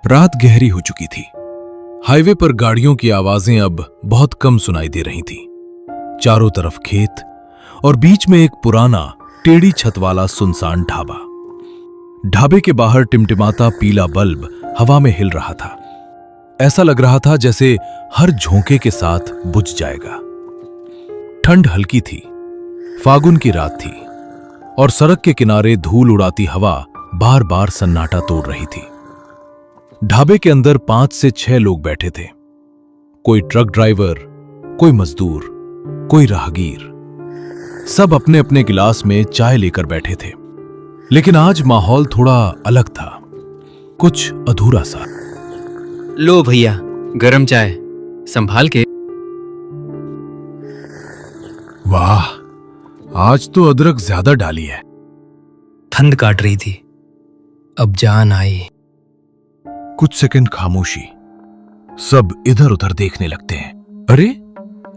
रात गहरी हो चुकी थी। हाईवे पर गाड़ियों की आवाजें अब बहुत कम सुनाई दे रही थीं। चारों तरफ खेत और बीच में एक पुराना टेढ़ी छत वाला सुनसान ढाबा। ढाबे के बाहर टिमटिमाता पीला बल्ब हवा में हिल रहा था। ऐसा लग रहा था जैसे हर झोंके के साथ बुझ जाएगा। ठंड हल्की थी, फागुन की रात थी और सड़क के किनारे धूल उड़ाती हवा बार बार सन्नाटा तोड़ रही थी। ढाबे के अंदर 5 से 6 लोग बैठे थे। कोई ट्रक ड्राइवर, कोई मजदूर, कोई राहगीर। सब अपने अपने गिलास में चाय लेकर बैठे थे। लेकिन आज माहौल थोड़ा अलग था, कुछ अधूरा सा। लो भैया, गरम चाय, संभाल के। वाह, आज तो अदरक ज्यादा डाली है। ठंड काट रही थी, अब जान आई। कुछ सेकंड खामोशी। सब इधर उधर देखने लगते हैं। अरे,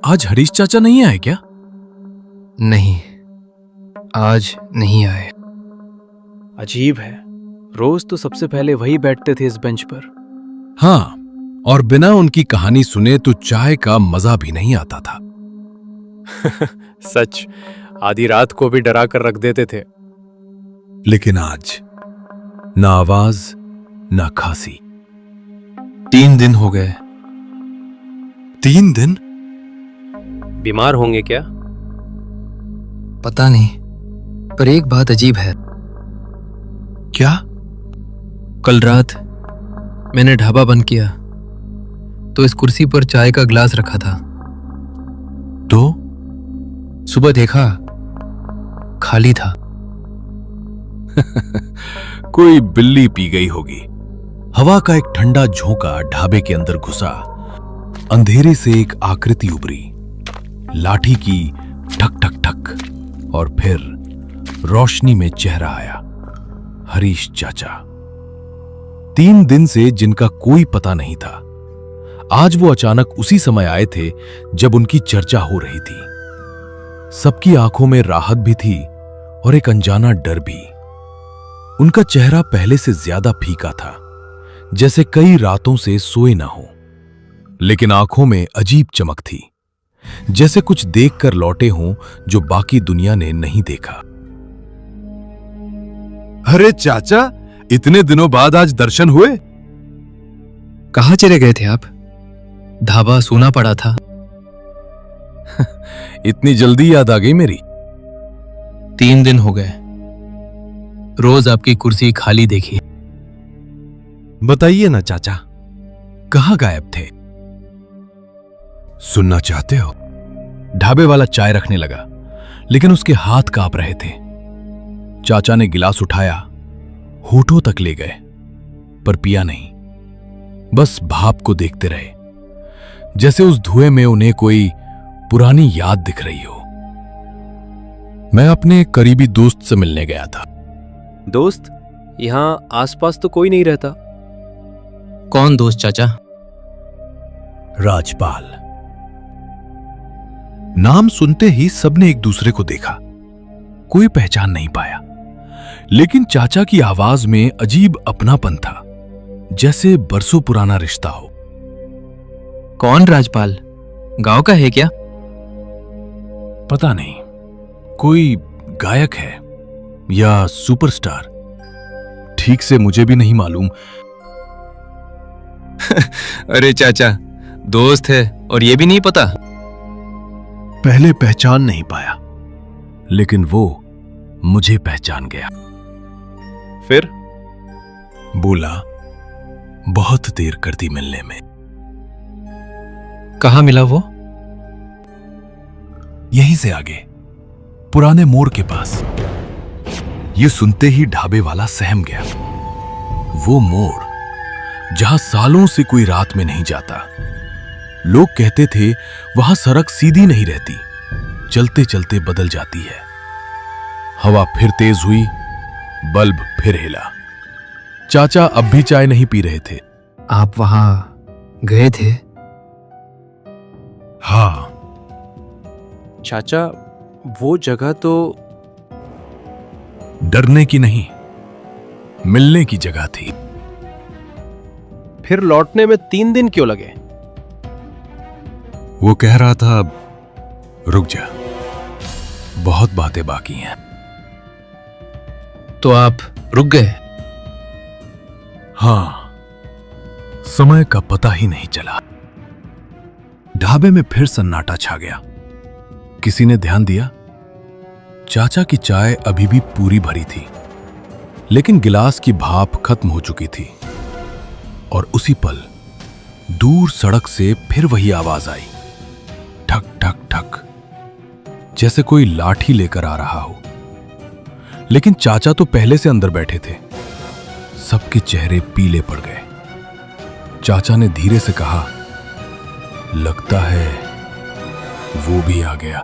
आज हरीश चाचा नहीं आए क्या? नहीं, आज नहीं आए। अजीब है, रोज तो सबसे पहले वही बैठते थे इस बेंच पर। हाँ, और बिना उनकी कहानी सुने तो चाय का मजा भी नहीं आता था। सच, आधी रात को भी डरा कर रख देते थे। लेकिन आज ना आवाज, ना खांसी। 3 दिन हो गए। 3 दिन? बीमार होंगे क्या? पता नहीं, पर एक बात अजीब है। क्या? कल रात मैंने ढाबा बंद किया तो इस कुर्सी पर चाय का गिलास रखा था। तो सुबह देखा, खाली था। कोई बिल्ली पी गई होगी। हवा का एक ठंडा झोंका ढाबे के अंदर घुसा। अंधेरे से एक आकृति उभरी, लाठी की ठक ठक ठक, और फिर रोशनी में चेहरा आया। हरीश चाचा। 3 दिन से जिनका कोई पता नहीं था, आज वो अचानक उसी समय आए थे जब उनकी चर्चा हो रही थी। सबकी आंखों में राहत भी थी और एक अनजाना डर भी। उनका चेहरा पहले से ज्यादा फीका था, जैसे कई रातों से सोए ना हो। लेकिन आंखों में अजीब चमक थी, जैसे कुछ देखकर लौटे हों जो बाकी दुनिया ने नहीं देखा। अरे चाचा, इतने दिनों बाद आज दर्शन हुए। कहाँ चले गए थे आप? ढाबा सूना पड़ा था। इतनी जल्दी याद आ गई मेरी? 3 दिन हो गए, रोज आपकी कुर्सी खाली देखी। बताइए ना चाचा, कहाँ गायब थे? सुनना चाहते हो? ढाबे वाला चाय रखने लगा, लेकिन उसके हाथ कांप रहे थे। चाचा ने गिलास उठाया, होठों तक ले गए, पर पिया नहीं। बस भाप को देखते रहे, जैसे उस धुएं में उन्हें कोई पुरानी याद दिख रही हो। मैं अपने करीबी दोस्त से मिलने गया था। दोस्त? यहां आसपास तो कोई नहीं रहता। कौन दोस्त चाचा? राजपाल। नाम सुनते ही सबने एक दूसरे को देखा। कोई पहचान नहीं पाया, लेकिन चाचा की आवाज में अजीब अपनापन था, जैसे बरसों पुराना रिश्ता हो। कौन राजपाल? गांव का है क्या? पता नहीं, कोई गायक है या सुपरस्टार, ठीक से मुझे भी नहीं मालूम। अरे चाचा, दोस्त है और ये भी नहीं पता? पहले पहचान नहीं पाया, लेकिन वो मुझे पहचान गया। फिर? बोला, बहुत देर कर दी मिलने में। कहाँ मिला वो? यहीं से आगे, पुराने मोड़ के पास। ये सुनते ही ढाबे वाला सहम गया। वो मोड़ जहां सालों से कोई रात में नहीं जाता। लोग कहते थे वहां सड़क सीधी नहीं रहती, चलते चलते बदल जाती है। हवा फिर तेज हुई, बल्ब फिर हिला। चाचा अब भी चाय नहीं पी रहे थे। आप वहां गए थे? हाँ। चाचा, वो जगह तो डरने की नहीं, मिलने की जगह थी। फिर लौटने में 3 दिन क्यों लगे? वो कह रहा था, अब रुक जा, बहुत बातें बाकी हैं। तो आप रुक गए? हाँ, समय का पता ही नहीं चला। ढाबे में फिर सन्नाटा छा गया। किसी ने ध्यान दिया? चाचा की चाय अभी भी पूरी भरी थी, लेकिन गिलास की भाप खत्म हो चुकी थी। और उसी पल दूर सड़क से फिर वही आवाज आई, ठक ठक ठक, जैसे कोई लाठी लेकर आ रहा हो। लेकिन चाचा तो पहले से अंदर बैठे थे। सबके चेहरे पीले पड़ गए। चाचा ने धीरे से कहा, लगता है वो भी आ गया।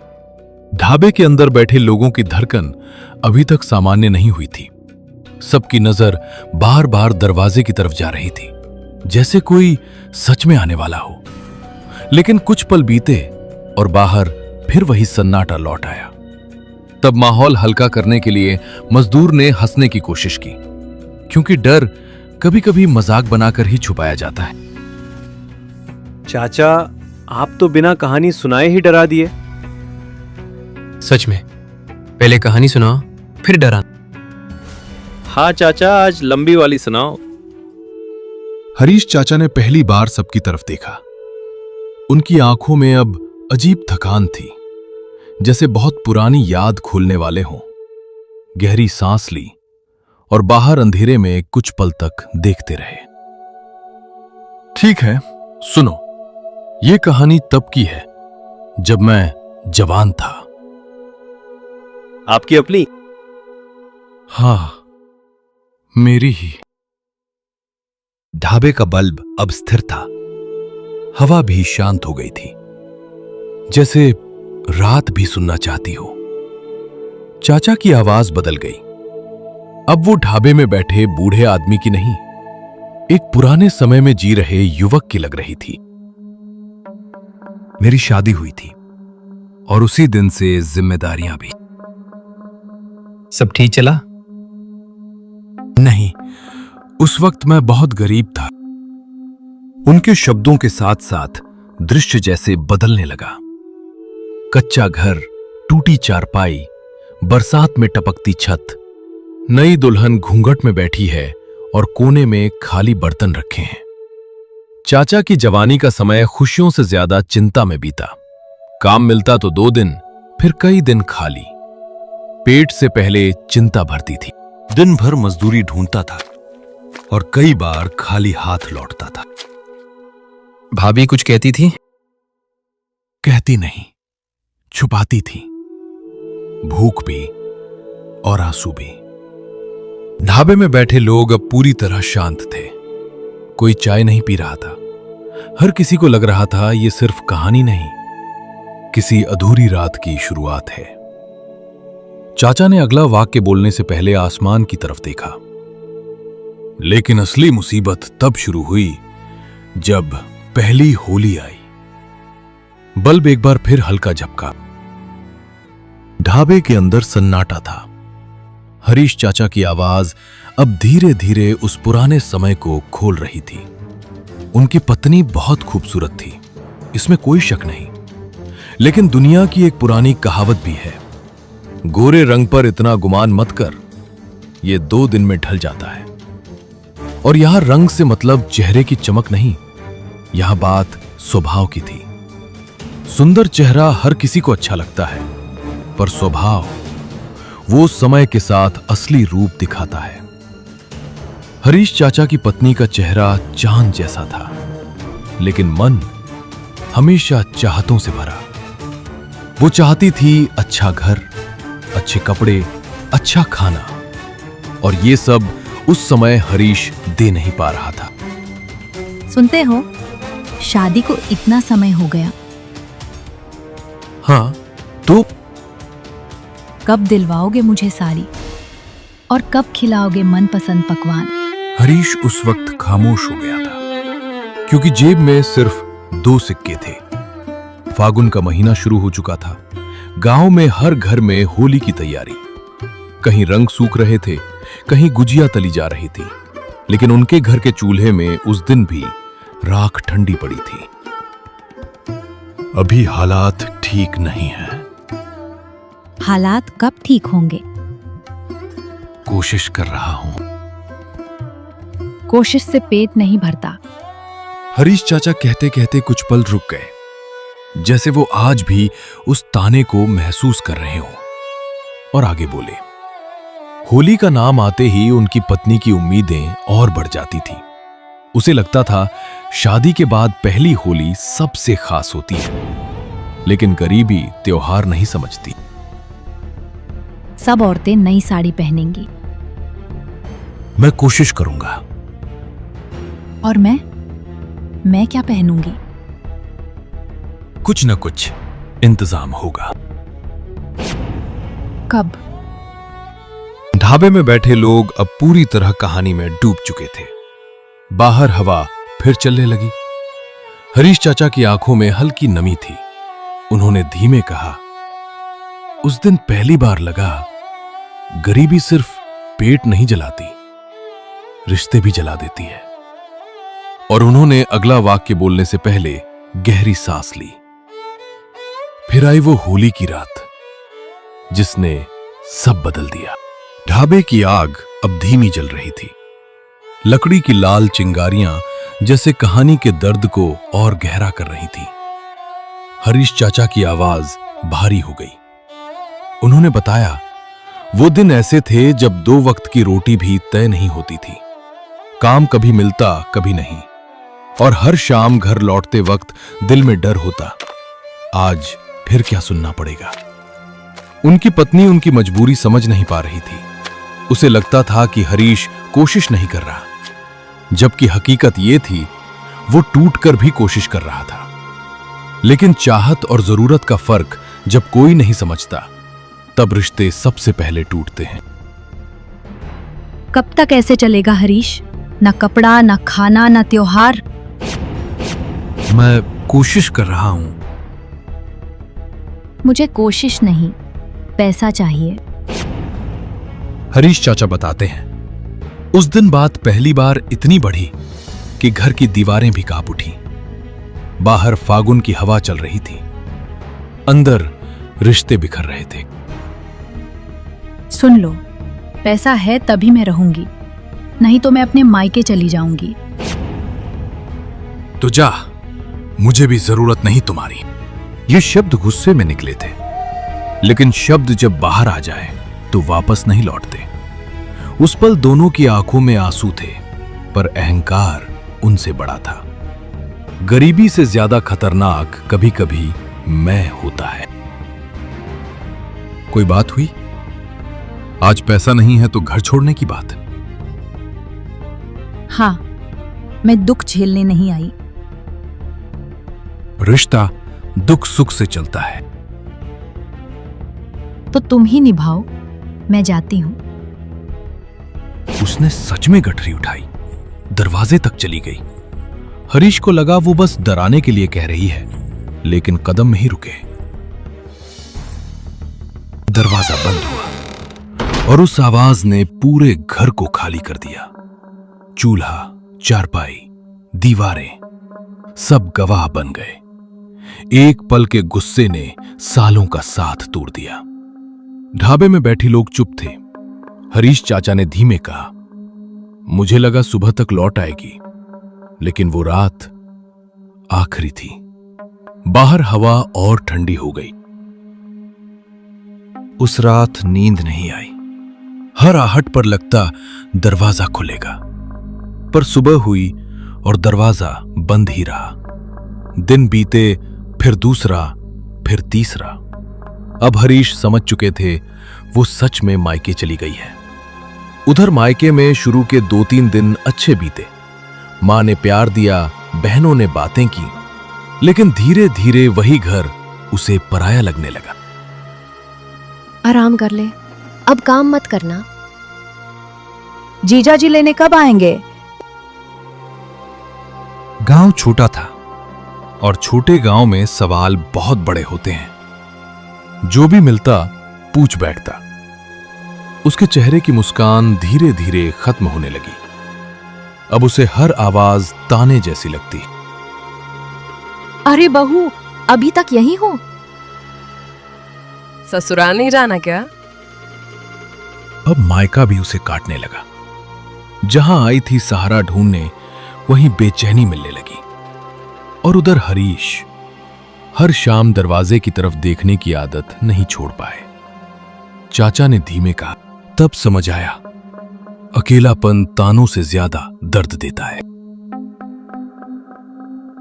ढाबे के अंदर बैठे लोगों की धड़कन अभी तक सामान्य नहीं हुई थी। सबकी नजर बार बार दरवाजे की तरफ जा रही थी, जैसे कोई सच में आने वाला हो। लेकिन कुछ पल बीते और बाहर फिर वही सन्नाटा लौट आया। तब माहौल हल्का करने के लिए मजदूर ने हंसने की कोशिश की, क्योंकि डर कभी कभी मजाक बनाकर ही छुपाया जाता है। चाचा, आप तो बिना कहानी सुनाए ही डरा दिए। सच में, पहले कहानी सुनाओ फिर डरा। हाँ चाचा, आज लंबी वाली सुनाओ। हरीश चाचा ने पहली बार सबकी तरफ देखा। उनकी आंखों में अब अजीब थकान थी, जैसे बहुत पुरानी याद खोलने वाले हों। गहरी सांस ली और बाहर अंधेरे में कुछ पल तक देखते रहे। ठीक है, सुनो। ये कहानी तब की है जब मैं जवान था। आपकी अपनी? हाँ, मेरी ही। ढाबे का बल्ब अब स्थिर था। हवा भी शांत हो गई थी, जैसे रात भी सुनना चाहती हो। चाचा की आवाज बदल गई। अब वो ढाबे में बैठे बूढ़े आदमी की नहीं, एक पुराने समय में जी रहे युवक की लग रही थी। मेरी शादी हुई थी और उसी दिन से जिम्मेदारियां भी। सब ठीक चला? नहीं, उस वक्त मैं बहुत गरीब था। उनके शब्दों के साथ साथ दृश्य जैसे बदलने लगा। कच्चा घर, टूटी चारपाई, बरसात में टपकती छत, नई दुल्हन घूंघट में बैठी है और कोने में खाली बर्तन रखे हैं। चाचा की जवानी का समय खुशियों से ज्यादा चिंता में बीता। काम मिलता तो 2 दिन, फिर कई दिन खाली। पेट से पहले चिंता भरती थी। दिन भर मजदूरी ढूंढता था और कई बार खाली हाथ लौटता था। भाभी कुछ कहती थी? कहती नहीं, छुपाती थी। भूख भी और आंसू भी। ढाबे में बैठे लोग अब पूरी तरह शांत थे। कोई चाय नहीं पी रहा था। हर किसी को लग रहा था ये सिर्फ कहानी नहीं, किसी अधूरी रात की शुरुआत है। चाचा ने अगला वाक्य बोलने से पहले आसमान की तरफ देखा। लेकिन असली मुसीबत तब शुरू हुई जब पहली होली आई। बल्ब एक बार फिर हल्का झपका। ढाबे के अंदर सन्नाटा था। हरीश चाचा की आवाज अब धीरे धीरे उस पुराने समय को खोल रही थी। उनकी पत्नी बहुत खूबसूरत थी, इसमें कोई शक नहीं। लेकिन दुनिया की एक पुरानी कहावत भी है, गोरे रंग पर इतना गुमान मत कर, ये 2 दिन में ढल जाता है। और यहां रंग से मतलब चेहरे की चमक नहीं, यहां बात स्वभाव की थी। सुंदर चेहरा हर किसी को अच्छा लगता है, पर स्वभाव वो समय के साथ असली रूप दिखाता है। हरीश चाचा की पत्नी का चेहरा चांद जैसा था, लेकिन मन हमेशा चाहतों से भरा। वो चाहती थी अच्छा घर, अच्छे कपड़े, अच्छा खाना, और ये सब उस समय हरीश दे नहीं पा रहा था। सुनते हो, शादी को इतना समय हो गया। हाँ, तो कब दिलवाओगे मुझे साड़ी, और कब खिलाओगे मनपसंद पकवान? हरीश उस वक्त खामोश हो गया था, क्योंकि जेब में सिर्फ 2 सिक्के थे। फागुन का महीना शुरू हो चुका था। गांव में हर घर में होली की तैयारी। कहीं रंग सूख रहे थे, कहीं गुजिया तली जा रही थी। लेकिन उनके घर के चूल्हे में उस दिन भी राख ठंडी पड़ी थी। अभी हालात ठीक नहीं है। हालात कब ठीक होंगे? कोशिश कर रहा हूं। कोशिश से पेट नहीं भरता। हरीश चाचा कहते कहते कुछ पल रुक गए, जैसे वो आज भी उस ताने को महसूस कर रहे हो, और आगे बोले। होली का नाम आते ही उनकी पत्नी की उम्मीदें और बढ़ जाती थी। उसे लगता था शादी के बाद पहली होली सबसे खास होती है, लेकिन गरीबी त्योहार नहीं समझती। सब औरतें नई साड़ी पहनेंगी। मैं कोशिश करूंगा। और मैं क्या पहनूंगी? कुछ न कुछ इंतजाम होगा। कब? ढाबे में बैठे लोग अब पूरी तरह कहानी में डूब चुके थे। बाहर हवा फिर चलने लगी। हरीश चाचा की आंखों में हल्की नमी थी। उन्होंने धीमे कहा, उस दिन पहली बार लगा गरीबी सिर्फ पेट नहीं जलाती, रिश्ते भी जला देती है। और उन्होंने अगला वाक्य बोलने से पहले गहरी सांस ली। फिर आई वो होली की रात जिसने सब बदल दिया। ढाबे की आग अब धीमी जल रही थी। लकड़ी की लाल चिंगारियां जैसे कहानी के दर्द को और गहरा कर रही थी। हरीश चाचा की आवाज भारी हो गई। उन्होंने बताया, वो दिन ऐसे थे जब 2 वक्त की रोटी भी तय नहीं होती थी। काम कभी मिलता कभी नहीं, और हर शाम घर लौटते वक्त दिल में डर होता, आज फिर क्या सुनना पड़ेगा। उनकी पत्नी उनकी मजबूरी समझ नहीं पा रही थी। उसे लगता था कि हरीश कोशिश नहीं कर रहा, जबकि हकीकत ये थी वो टूटकर भी कोशिश कर रहा था। लेकिन चाहत और जरूरत का फर्क जब कोई नहीं समझता, तब रिश्ते सबसे पहले टूटते हैं। कब तक ऐसे चलेगा हरीश? ना कपड़ा, ना खाना, ना त्योहार। मैं कोशिश कर रहा हूं। मुझे कोशिश नहीं, पैसा चाहिए। हरीश चाचा बताते हैं, उस दिन बात पहली बार इतनी बढ़ी कि घर की दीवारें भी कांप उठी। बाहर फागुन की हवा चल रही थी, अंदर रिश्ते बिखर रहे थे। सुन लो, पैसा है तभी मैं रहूंगी, नहीं तो मैं अपने मायके चली जाऊंगी। तो जा, मुझे भी जरूरत नहीं तुम्हारी। ये शब्द गुस्से में निकले थे, लेकिन शब्द जब बाहर आ जाए तो वापस नहीं लौटते। उस पल दोनों की आंखों में आंसू थे, पर अहंकार उनसे बड़ा था। गरीबी से ज्यादा खतरनाक कभी कभी मैं होता है। कोई बात हुई? आज पैसा नहीं है तो घर छोड़ने की बात? हाँ, मैं दुख झेलने नहीं आई। रिश्ता दुख सुख से चलता है। तो तुम ही निभाओ, मैं जाती हूं। उसने सच में गठरी उठाई, दरवाजे तक चली गई। हरीश को लगा वो बस डराने के लिए कह रही है, लेकिन कदम में ही रुके। दरवाजा बंद हुआ और उस आवाज ने पूरे घर को खाली कर दिया। चूल्हा, चारपाई, दीवारें सब गवाह बन गए। एक पल के गुस्से ने सालों का साथ तोड़ दिया। ढाबे में बैठे लोग चुप थे। हरीश चाचा ने धीमे कहा, मुझे लगा सुबह तक लौट आएगी, लेकिन वो रात आखिरी थी। बाहर हवा और ठंडी हो गई। उस रात नींद नहीं आई। हर आहट पर लगता दरवाजा खुलेगा, पर सुबह हुई और दरवाजा बंद ही रहा। दिन बीते, फिर दूसरा, फिर तीसरा। अब हरीश समझ चुके थे वो सच में मायके चली गई है। उधर मायके में शुरू के 2-3 दिन अच्छे बीते। मां ने प्यार दिया, बहनों ने बातें की, लेकिन धीरे धीरे वही घर उसे पराया लगने लगा। आराम कर ले, अब काम मत करना। जीजा जी लेने कब आएंगे? गांव छोटा था और छोटे गांव में सवाल बहुत बड़े होते हैं। जो भी मिलता पूछ बैठता। उसके चेहरे की मुस्कान धीरे धीरे खत्म होने लगी। अब उसे हर आवाज ताने जैसी लगती। अरे बहू, अभी तक यही हो? ससुराल नहीं जाना क्या? अब मायका भी उसे काटने लगा। जहां आई थी सहारा ढूंढने, वहीं बेचैनी मिलने लगी। और उधर हरीश हर शाम दरवाजे की तरफ देखने की आदत नहीं छोड़ पाए। चाचा ने धीमे कहा, तब समझ आया, अकेलापन तानों से ज्यादा दर्द देता है।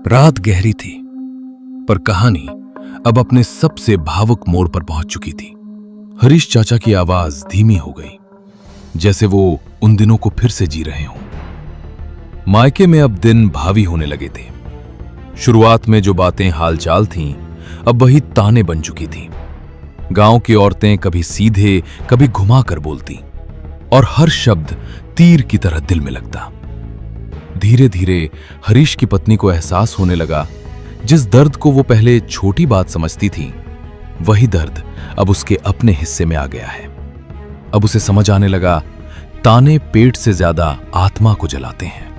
रात गहरी थी, पर कहानी अब अपने सबसे भावुक मोड़ पर पहुंच चुकी थी। हरीश चाचा की आवाज धीमी हो गई, जैसे वो उन दिनों को फिर से जी रहे हों। मायके में अब दिन भावी होने लगे थे। शुरुआत में जो बातें हालचाल थीं, अब वही ताने बन चुकी थीं। गांव की औरतें कभी सीधे, कभी घुमाकर बोलती, और हर शब्द तीर की तरह दिल में लगता। धीरे धीरे हरीश की पत्नी को एहसास होने लगा, जिस दर्द को वो पहले छोटी बात समझती थी, वही दर्द अब उसके अपने हिस्से में आ गया है। अब उसे समझ आने लगा, ताने पेट से ज्यादा आत्मा को जलाते हैं।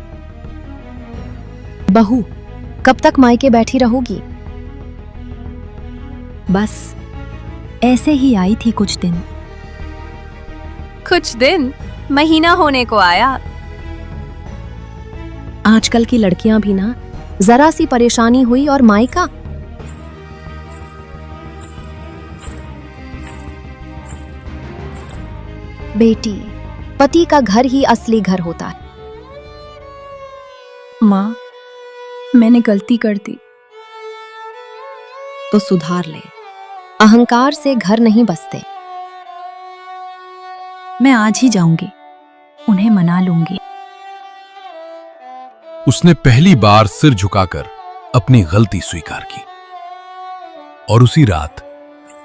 बहू, कब तक मायके बैठी रहोगी? बस ऐसे ही आई थी कुछ दिन। कुछ दिन? महीना होने को आया। आजकल की लड़कियां भी ना, जरा सी परेशानी हुई और मायका। बेटी, पति का घर ही असली घर होता है। माँ, मैंने गलती कर दी। तो सुधार ले। अहंकार से घर नहीं बसते। मैं आज ही जाऊंगी, उन्हें मना लूंगी। उसने पहली बार सिर झुकाकर अपनी गलती स्वीकार की, और उसी रात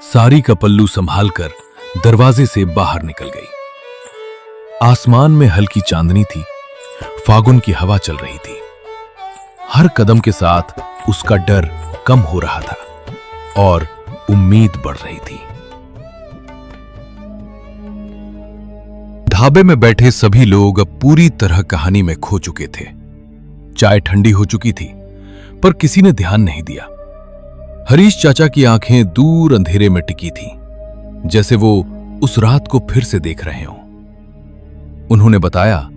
साड़ी का पल्लू संभालकर दरवाजे से बाहर निकल गई। आसमान में हल्की चांदनी थी, फागुन की हवा चल रही थी। हर कदम के साथ उसका डर कम हो रहा था और उम्मीद बढ़ रही थी। ढाबे में बैठे सभी लोग अब पूरी तरह कहानी में खो चुके थे। चाय ठंडी हो चुकी थी, पर किसी ने ध्यान नहीं दिया। हरीश चाचा की आंखें दूर अंधेरे में टिकी थीं, जैसे वो उस रात को फिर से देख रहे हों। उन्होंने बताया,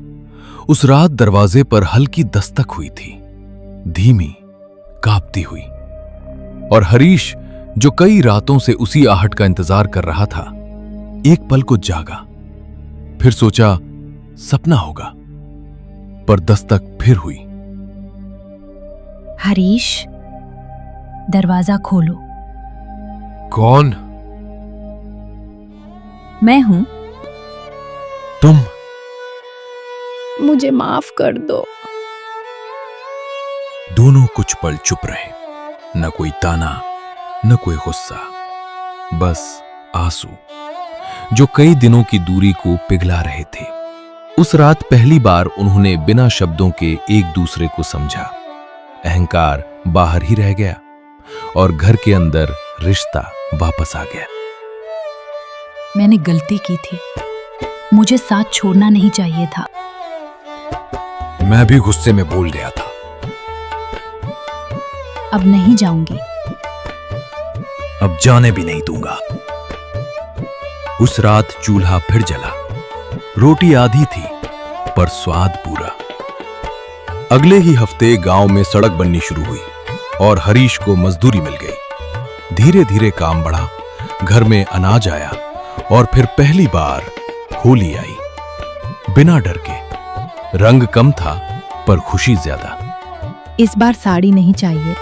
उस रात दरवाजे पर हल्की दस्तक हुई थी, धीमी, कांपती हुई। और हरीश, जो कई रातों से उसी आहट का इंतजार कर रहा था, एक पल को जागा। फिर सोचा सपना होगा, पर दस्तक फिर हुई। हरीश, दरवाजा खोलो। कौन? मैं हूं। तुम? मुझे माफ कर दो। दोनों कुछ पल चुप रहे, न कोई ताना, न कोई गुस्सा, बस आंसू जो कई दिनों की दूरी को पिघला रहे थे। उस रात पहली बार उन्होंने बिना शब्दों के एक दूसरे को समझा। अहंकार बाहर ही रह गया और घर के अंदर रिश्ता वापस आ गया। मैंने गलती की थी, मुझे साथ छोड़ना नहीं चाहिए था। मैं भी गुस्से में बोल गया था। अब नहीं जाऊंगी। अब जाने भी नहीं दूंगा। उस रात चूल्हा फिर जला। रोटी आधी थी, पर स्वाद पूरा। अगले ही हफ्ते गांव में सड़क बननी शुरू हुई और हरीश को मजदूरी मिल गई। धीरे धीरे काम बढ़ा, घर में अनाज आया और फिर पहली बार होली आई। बिना डर के। रंग कम था, पर खुशी ज्यादा। इस बार साड़ी नहीं चाहिए।